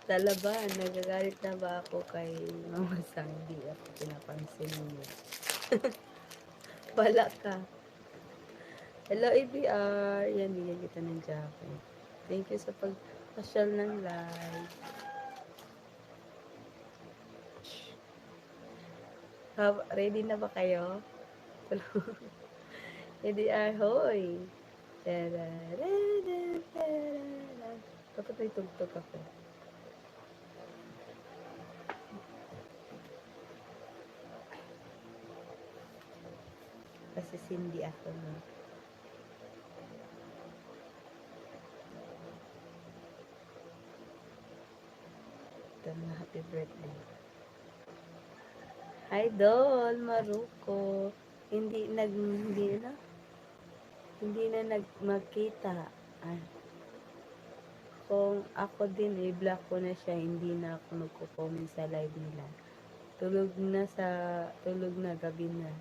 Talaban, nagagalit na ba ako kay Mama Sandy at pinapansin niya? Wala ka. Hello, ABR. Yan, bigyan kita ng jacket. Thank you sa pag-pasyal ng live. Ready na ba kayo? ABR, hoy! Dapat may tugtog ako. Kasi Cindy ako, no? Ito na, happy birthday. Idol, Maruko. Hindi na magkita. Ay. Kung ako din, i-block ko na siya, hindi na ako magko-comment sa live nila. Tulog na, gabi na.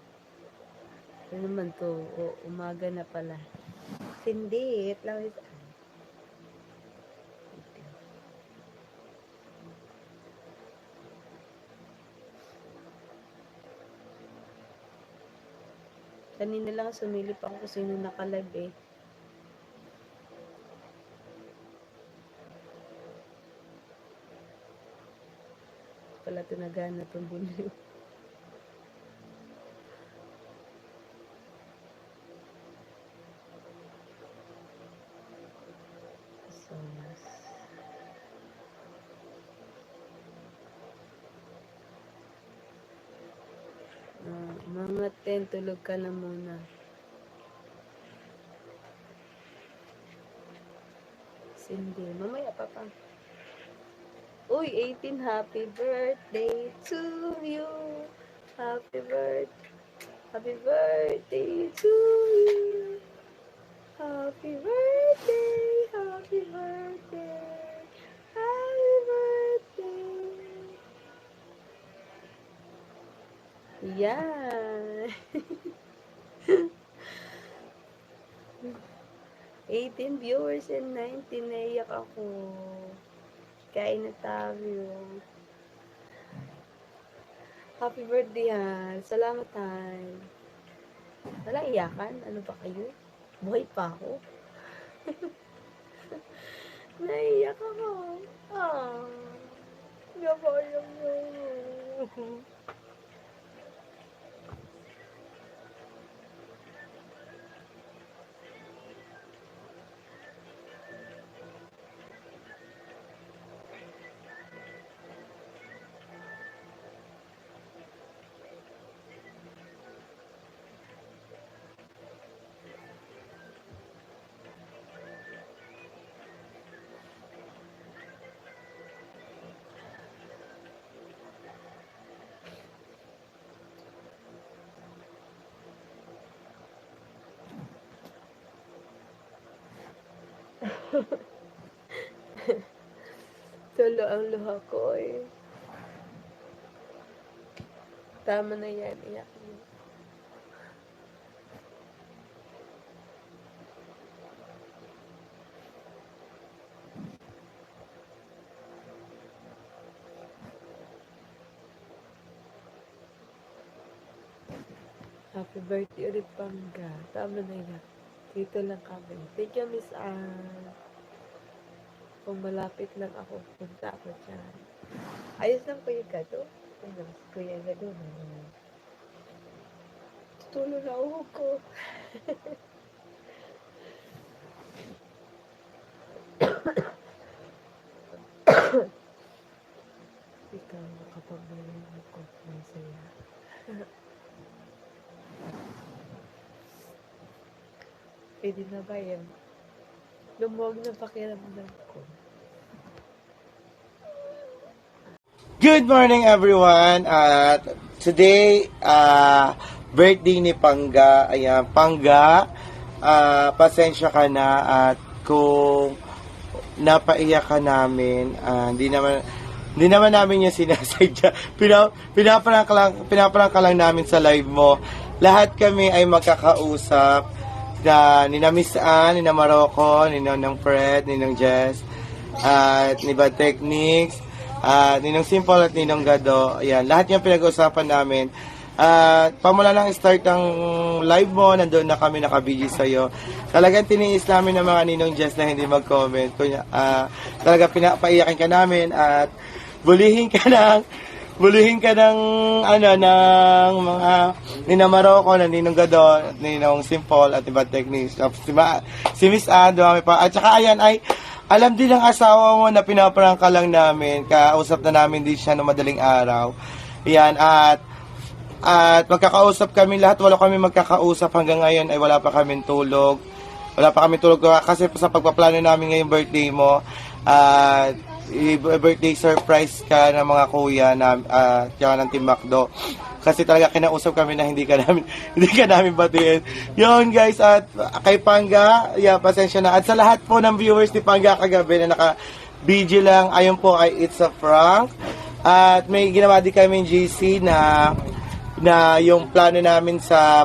Ano naman to? Umaga na pala. Hindi, it lang is... Kanina lang sumilip ako kung sino nakalive eh. Pala tinagaan na itong bunyo. So, mga 10, tulog ka na muna. Cindy, mamaya pa pa. Uy, 18, happy birthday to you. Happy birthday to you. Happy birthday, happy birthday, happy birthday. Yan. 18 viewers and 19, naiyak ako. Kain na tayo. Happy birthday, ha. Salamat, han. Wala iyakan? Ano ba kayo? Buhay pa ako. Naiyak ako. Gabayang yun. Tulo ang luha ko eh. Tama na yan, iyak mo. Happy birthday ulit, Pangga. Tama na yan. Dito lang kami. Thank you, Miss Anne. Kung malapit lang ako, punta ako dyan. Ayos lang Kuya Gado. Ano, Kuya Gado. Tulo na ako ko. Ikaw, makapagbayan ako. May saya. Pwede na ba yan? Lumuwag na pakiramdam ko. Good morning everyone. At today birthday ni Pangga. Ayan, Pangga, pasensya ka na at kung napaiyak ka namin, hindi naman namin yung sinasadya. Pinaprank ka lang namin sa live mo. Lahat kami ay magkakausap. Nina Miss Anne, Nina Marocco, Ninong Fred, Ninong Jess. at ni Bad Techniques, at Ninong Simple at Ninong Gado. Ayan, lahat yung pinag-uusapan namin. At pamula ng start ng live mo, nandoon na kami naka-BG sa'yo. Talagang tiniis namin ng mga Ninong Jess na hindi mag-comment. Talaga pinapaiyakin ka namin at bulihin ka ng ng mga Ninang Maroko, na Ninong Gado, Ninong Simple at Bad Techniques. Si Miss Ann, dumami pa. At saka ayan ay alam din ng asawa mo na pinaprank ka lang namin. Kausap na namin din siya no madaling araw. Ayan, at magkakausap kami lahat, wala kami magkakausap hanggang ngayon ay wala pa kaming tulog. Wala pa kami tulog kasi sa pagpaplano namin ngayong birthday mo, at birthday surprise ka ng mga kuya na ng Team Macdo. Kasi talaga kinausap kami na hindi ka namin batiin. Yun guys, at kay Pangga, pasensya na. At sa lahat po ng viewers ni Pangga kagabi na naka-BG lang, ayun po ay It's a Prank. At may ginawa din kami GC na yung plano namin sa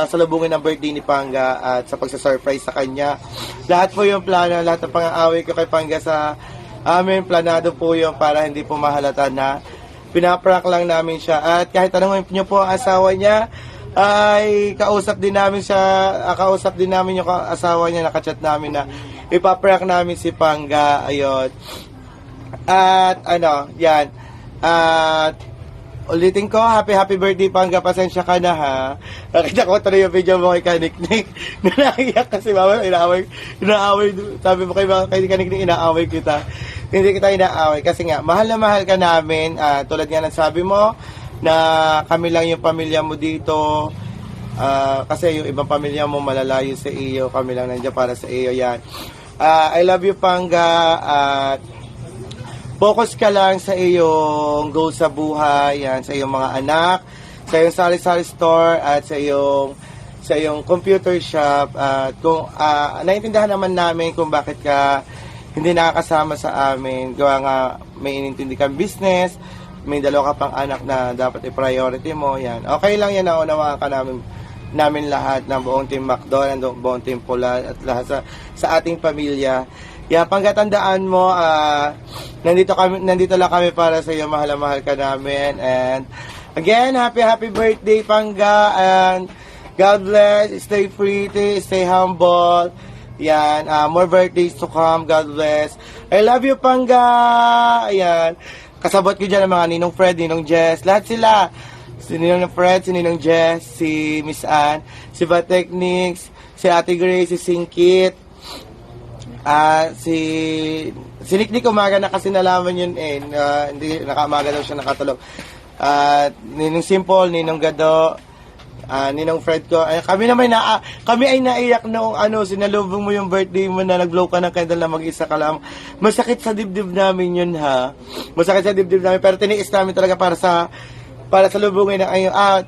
salubungin ng birthday ni Pangga at sa pagsa-surprise sa kanya. Lahat po yung plano, lahat ng pang-aaway ko kay Pangga sa amin, planado po yung para hindi po mahalata na pinaprank lang namin siya. At kahit tanongin niyo po ang asawa niya, ay kausap din namin yung asawa niya, nakachat namin na ipaprank namin si Pangga. Ayun. At yan. At ulitin ko, happy birthday Pangga, pasensya ka na ha. Nakita ko tuloy yung video mo kay Kaniknik. Naiyak kasi mama, inaaway. Sabi mo kay Kaniknik, inaaway kita. Hindi kita inaaway kasi nga, mahal na mahal ka namin. Tulad nga ng sabi mo, na kami lang yung pamilya mo dito. Kasi yung ibang pamilya mo malalayo sa iyo, kami lang nandiyan para sa iyo. Yan. I love you Pangga, at focus ka lang sa iyong goal sa buhay, yan, sa iyong mga anak, sa iyong sari-sari store, at sa iyong computer shop. At kung naiintindihan naman namin kung bakit ka hindi nakakasama sa amin, gawa nga may inintindi kang business, may dalawa ka pang anak na dapat i-priority mo, yan. Okay lang yan, naunawaan ka namin lahat ng buong Team Macdo, ng buong Team Pula, at lahat sa ating pamilya. Yan, panggatandaan mo, nandito lang kami para sa iyo, mahal na mahal ka namin. And again, happy birthday Pangga, and God bless, stay pretty, stay humble. Yan, more birthdays to come, God bless. I love you Pangga. Ayan, kasabot ko dyan ang mga Ninong Fred, Ninong Jess, lahat sila. Si Ninong Fred, si Ninong Jess, si Miss Ann, si Bad Techniques, si Ate Grace, si Singkit, si Niknik umaga na kasi nalaman yun hindi nakamaga daw siya nakatulog. Ninong Simple, Ninong Gado, Ninong Fred ko. Kami ay naiyak noong sinalubong mo yung birthday mo na nag-blow ka ng candle na mag-isa ka lang. Masakit sa dibdib namin yun ha. Masakit sa dibdib namin, pero tiniis namin talaga para sa lubungin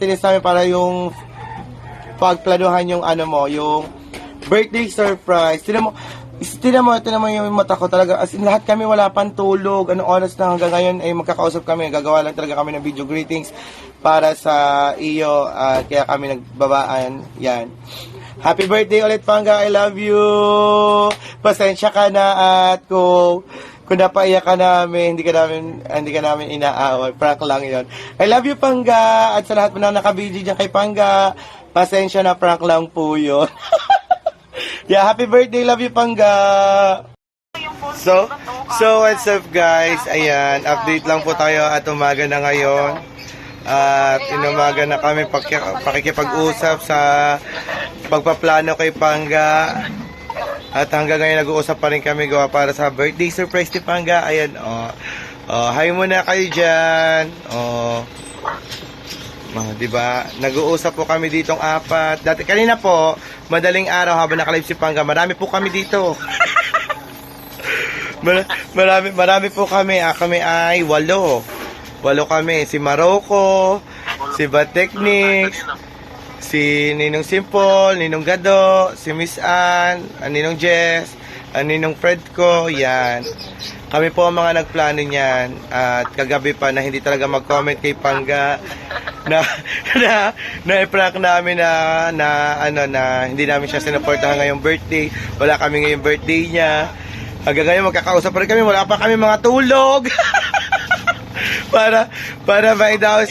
tiniis namin para yung pagplanuhan yung yung birthday surprise. Tingnan mo yung mata ko talaga. As in, lahat kami wala pang tulog. Anong oras na hanggang ngayon ay magkakausap kami. Gagawa lang talaga kami ng video greetings para sa iyo. Kaya kami nagbabaan. Yan. Happy birthday ulit Pangga. I love you. Pasensya ka na, at kung napaiyak ka namin, hindi ka namin inaaway. Prank lang yon. I love you Pangga. At sa lahat mo na nakabidyo dyan kay Pangga, pasensya na, prank lang po yun. Yeah, happy birthday, love you Pangga. So what's up guys? Ayan, update lang po tayo at umaga na ngayon. At inumaga na kami pakikipag-usap sa pagpaplano kay Pangga. At hanggang ngayon nag-uusap pa rin kami gawa para sa birthday surprise ni Pangga. Ayan, hi muna kayo dyan. Diba? Nag-uusap po kami ditong apat. Kanina po, madaling araw habang nakalive si Pangga, marami po kami dito. marami po kami. Kami ay 8 kami. Si Maroko, si Bad Techniques, si Ninong Simple, Ninong Gado, si Miss Ann, Ninong Jess, Ninong Fred ko, yan. Kami po ang mga nagplano niyan. At kagabi pa na hindi talaga mag-comment kay Pangga na i-prank namin na hindi namin siya sinuportahan ngayong birthday. Wala kami ngayong birthday niya. Hanggang ngayon magkakausap pa rin kami. Wala pa kami mga tulog. para ma-daos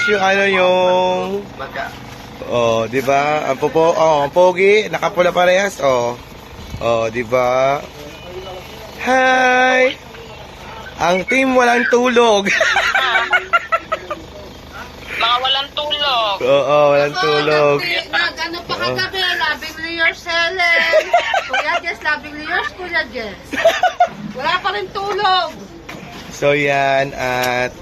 yung ano yung oh, di ba? Ang pogi, nakapula parehas. Oh, di ba? Hi! Ang team walang tulog. Mga walang tulog. Oo, walang tulog. Ano pa kagabi? Loving yours, Helen. Kuya Jess, loving yours, Kuya Jess. Wala pa rin tulog. So yan, at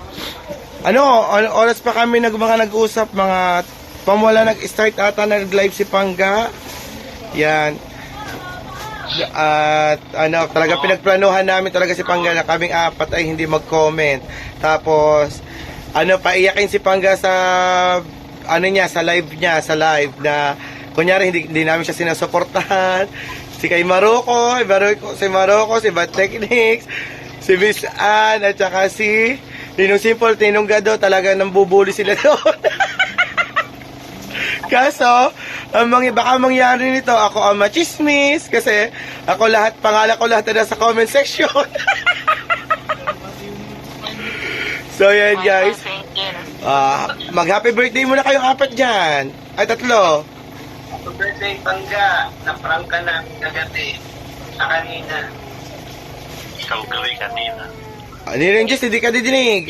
oras pa kami nag-usap, mga pamwala nag-start ata, nag-live si Pangga. Yan. At talaga pinagplanuhan namin talaga si Pangga na kaming apat ay hindi mag-comment. Tapos paiyakin si Pangga sa sa live na kunyari hindi namin siya sinusuportahan. Si kay Maroko, si Bad Techniques, si Miss Ann, at saka si Ninong Simple, Ninong Gado, talaga nambubuli sila doon. Kaso, baka mangyari nito, ako ang machismis, kasi pangalan ko lahat na sa comment section. So yan guys, mag-happy birthday muna kayong apat dyan. Ay, 3. Happy birthday, Pangga. Na-prank ka na kagabi. Sa kanina. Ikaw gawin kanina. Ninong Jess, hindi ka didinig.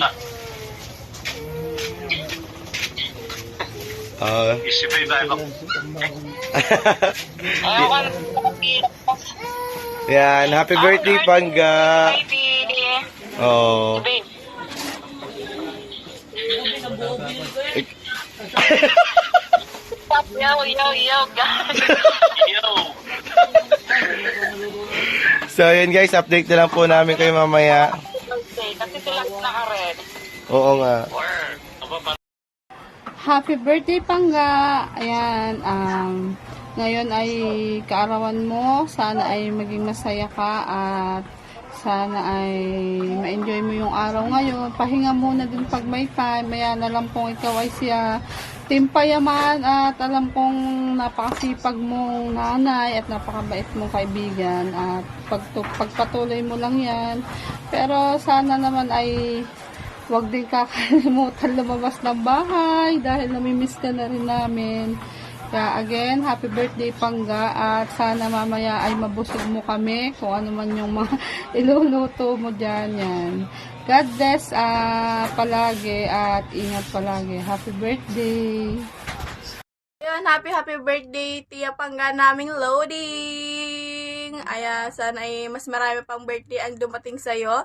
Isipin ba ako? Ayaw Yan, happy birthday, Pangga. baby. Oh. Baby. Yo, guys. Yo. So yun guys, update na lang po namin kayo mamaya. Kasi sila naka-red. Oo nga. Happy birthday, Pangga. Ayan, ngayon ay kaarawan mo. Sana ay maging masaya ka at sana ay ma-enjoy mo yung araw ngayon. Pahinga muna din pag may time. Maya na lang pong ikaw ay siya Team Payaman at alam kong napakasipag mong nanay at napakabait mong kaibigan at pagpatuloy mo lang yan. Pero sana naman ay huwag din kakalimutan lumabas ng bahay dahil namimiss ka na rin namin. Kaya again, happy birthday, Pangga, at sana mamaya ay mabusog mo kami kung ano man yung mga iluluto mo dyan. Yan. God bless palagi at ingat palagi. Happy birthday! Ayan, happy birthday, Tia Pangga naming loading! Ayan, sana ay mas marami pang birthday ang dumating sa'yo.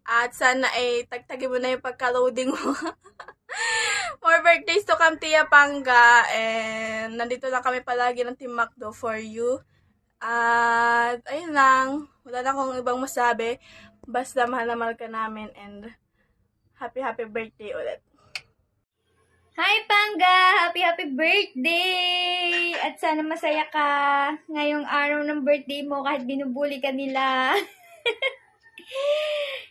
At sana ay tagtagin mo na yung pagka-loading mo. More birthdays to come, Tia Pangga. And nandito lang kami palagi ng Team Macdo for you. At ayun lang. Wala na akong ibang masabi. Basta mahal na mahal ka namin. And happy birthday ulit. Hi, Pangga! Happy birthday! At sana masaya ka ngayong araw ng birthday mo kahit binubuli ka nila.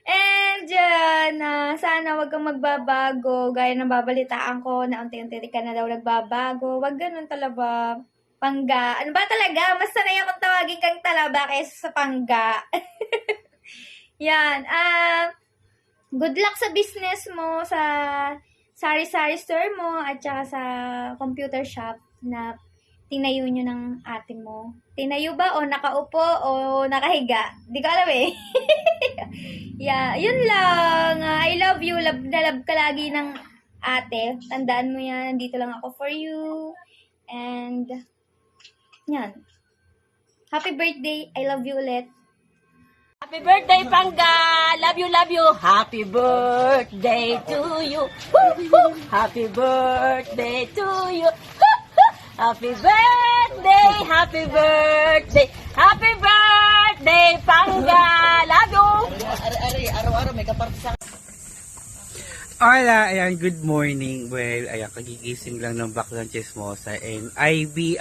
And sana wag kang magbabago. Gaya ng babalitaan ko na unti-unti ka na daw nagbabago. Wag ganun talaba, Pangga. Ano ba talaga? Mas sanay akong tawagin kang talaba kaysa sa Pangga. Yan. Good luck sa business mo, sa sari-sari store mo, at saka sa computer shop na tinayo nyo ng ate mo. Tinayo ba o nakaupo o nakahiga? Di ko alam eh. Yeah, yun lang. I love you. Love na love ka lagi ng ate. Tandaan mo yan. Nandito lang ako for you. And, yan. Happy birthday. I love you ulit. Happy birthday, Pangga! Love you, love you! Happy birthday to you! Woo, woo. Happy birthday to you! Happy birthday! Happy birthday! Happy birthday, Pangga! Love you! Araw-araw may kaparti sa... Hola, ayan, good morning. Well, ayan, kagigising lang ng Baklang Chismosa. And IB,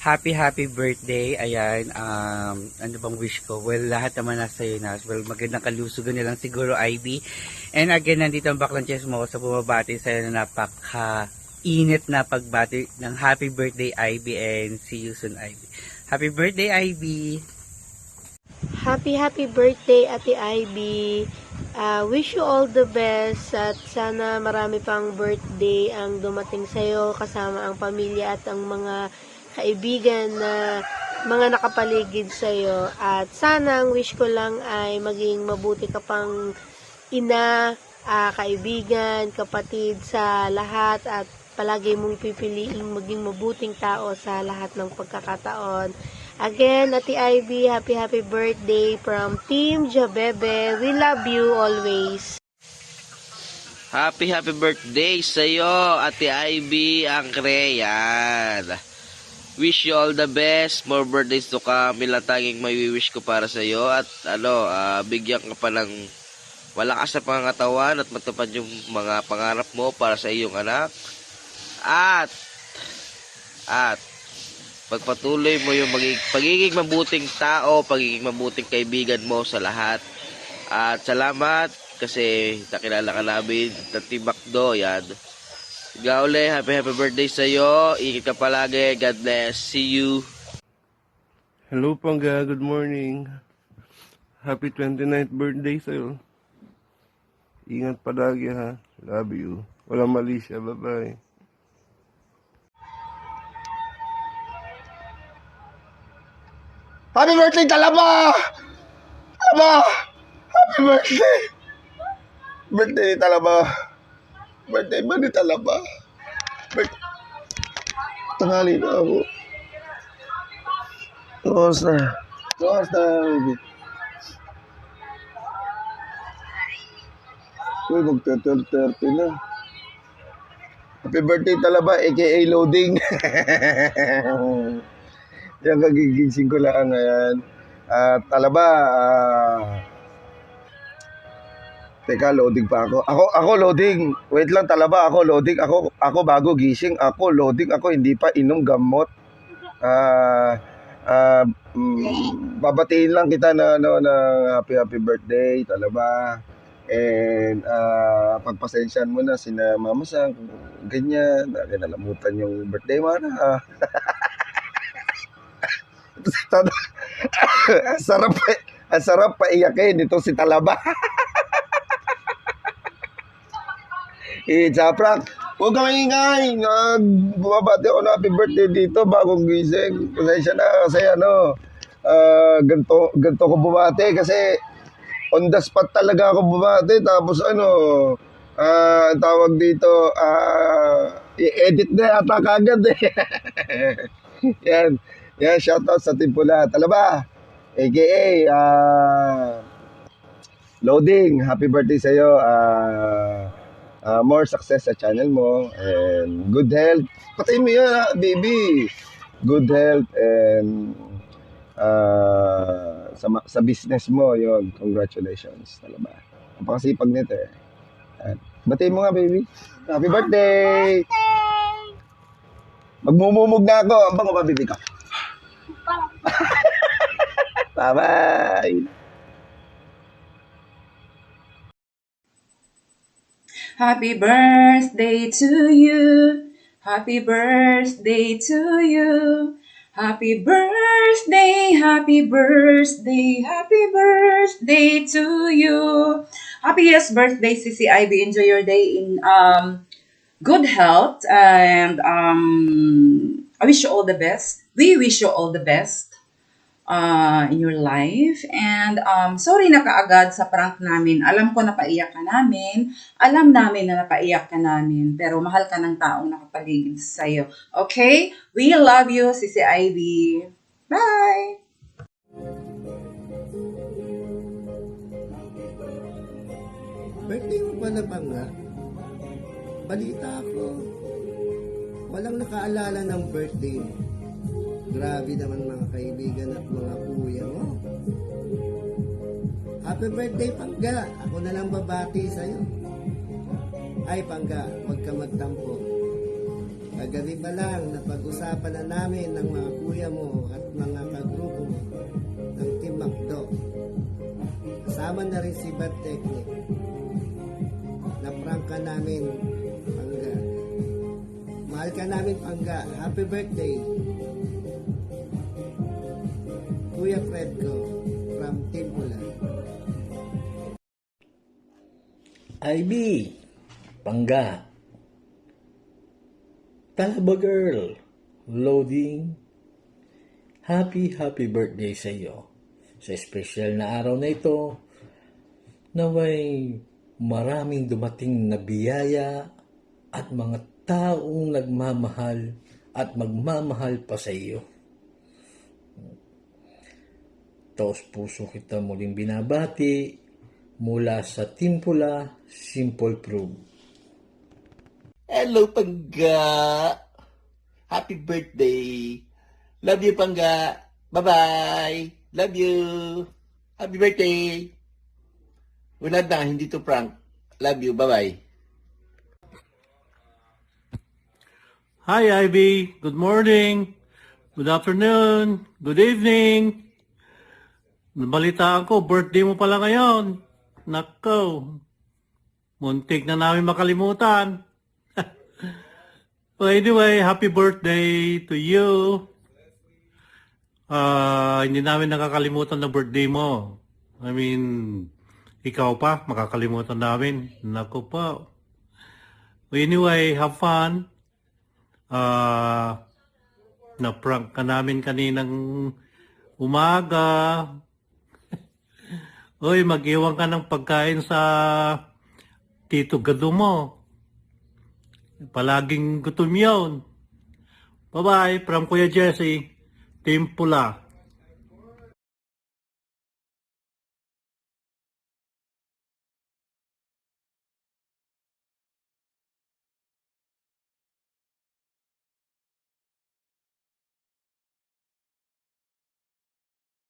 happy birthday. Ayan, ano bang wish ko? Well, lahat naman nasa iyo na. Well, magandang kalusugan nilang siguro, IB. And again, nandito ang Baklang Chismosa, bumabati sa'yo na napaka-init na pagbati ng happy birthday, IB, and see you soon, IB. Happy birthday, IB! happy birthday Ate Ivy. Wish you all the best at sana marami pang birthday ang dumating sa'yo kasama ang pamilya at ang mga kaibigan na mga nakapaligid sa'yo. At sana ang wish ko lang ay maging mabuti ka pang ina, kaibigan, kapatid sa lahat at palagi mong pipiliing maging mabuting tao sa lahat ng pagkakataon. Again, Ate Ivy, happy birthday from Team Jabebe. We love you always. Happy birthday sa'yo, Ate Ivy Angre. Wish you all the best. More birthdays to come. Ilang tanging may wish ko para sa'yo. At bigyan ka pa ng malakas na pangangatawan at matupad yung mga pangarap mo para sa iyong anak. At pagpatuloy mo yung pagiging mabuting tao, pagiging mabuting kaibigan mo sa lahat. At salamat kasi nakilala ka namin ng Team Macdo. Yan. Ikaw ulit, happy birthday sa'yo. Ingat ka palagi. God bless. See you. Hello Pangga, good morning. Happy 29th birthday sa'yo. Ingat palagi ha. Love you. Walang mali siya. Bye-bye. Happy birthday, Talaba! Talaba! Happy birthday! Birthday ni Talaba. Birthday ba ni Talaba? Tanghali na ako. Kamusta, baby? Uy, mag-30 na. Happy birthday, Talaba, aka Loading. Yan, kagigising ko lang ngayon. Talaba, teka, loading pa ako. Ako loading. Wait lang, Talaba, ako loading. Ako bago gising. Ako loading. Ako hindi pa inom gamot. Babatiin lang kita na happy birthday, Talaba. And pagpasensyahan mo na sina Mama Sang, ganyan. Nalamutan yung birthday mo na. Ang sarap paiyakin ito si Talaba. Sa prank, huwag ka maingay. Bumabati ako na happy birthday dito bagong gising. Pasensya na kasi ganito ko bumati kasi on the spot talaga ako bumati. Tapos tawag dito, i-edit na yata kagad eh. Yan, shoutout sa Team Pula. Talaba, aka Loading, happy birthday sa'yo. More success sa channel mo and good health. Patayin mo yun, baby. Good health and sa business mo, yun. Congratulations, Talaba. Napakasipag nito eh. Batayin mo nga, baby. Happy birthday! Magmumumog na ako. Ang bango ba, baby ka? Bye-bye! Happy birthday to you. Happy birthday to you. Happy birthday, happy birthday, happy birthday to you. Happiest birthday, Sisi Ivy. Enjoy your day in good health and I wish you all the best. We wish you all the best in your life. And sorry na kaagad sa prank namin. Alam ko napaiyak ka namin. Alam namin na napaiyak ka namin. Pero mahal ka ng taong nakapaligid sa'yo. Okay? We love you, Sisi Ivy. Bye! Birthday mo ba na Pangga? Balita ko. Walang nakaalala ng birthday mo. Grabe naman mga kaibigan at mga kuya mo. Happy birthday, Pangga. Ako na lang babati sa'yo. Ay, Pangga, huwag ka magtampo. Kagabi pa lang, napag-usapan na namin ng mga kuya mo at mga kagrupo mo ng Team Macdo. Kasama na rin si Bad Technique. Na-prank ka namin, Pangga. Mahal ka namin, Pangga. Happy birthday. Kuya Fred ko, from Team Pula. Ivy, Pangga, Talaba Girl, Loading, happy birthday sa iyo. Sa espesyal na araw na ito, naway maraming dumating na biyaya at mga taong nagmamahal at magmamahal pa sa iyo. Taos puso kita muling binabati mula sa Team Pula, Simple Prove. Hello, Pangga! Happy birthday! Love you, Pangga! Bye-bye! Love you! Happy birthday! Wala na, hindi to prank. Love you, bye-bye! Hi, Ivy. Good morning. Good afternoon. Good evening. Nabalitaan ko, birthday mo pala ngayon. Nako. Muntik na namin makalimutan. So anyway, happy birthday to you. Hindi namin nakakalimutan na birthday mo. I mean, ikaw pa, makakalimutan namin. Nako pa. Anyway, have fun. Na-prank ka namin kaninang umaga. Uy, mag-iwan ka ng pagkain sa Tito Gado mo. Palaging gutom yun. Bye-bye from Kuya Jesse, Team Pula.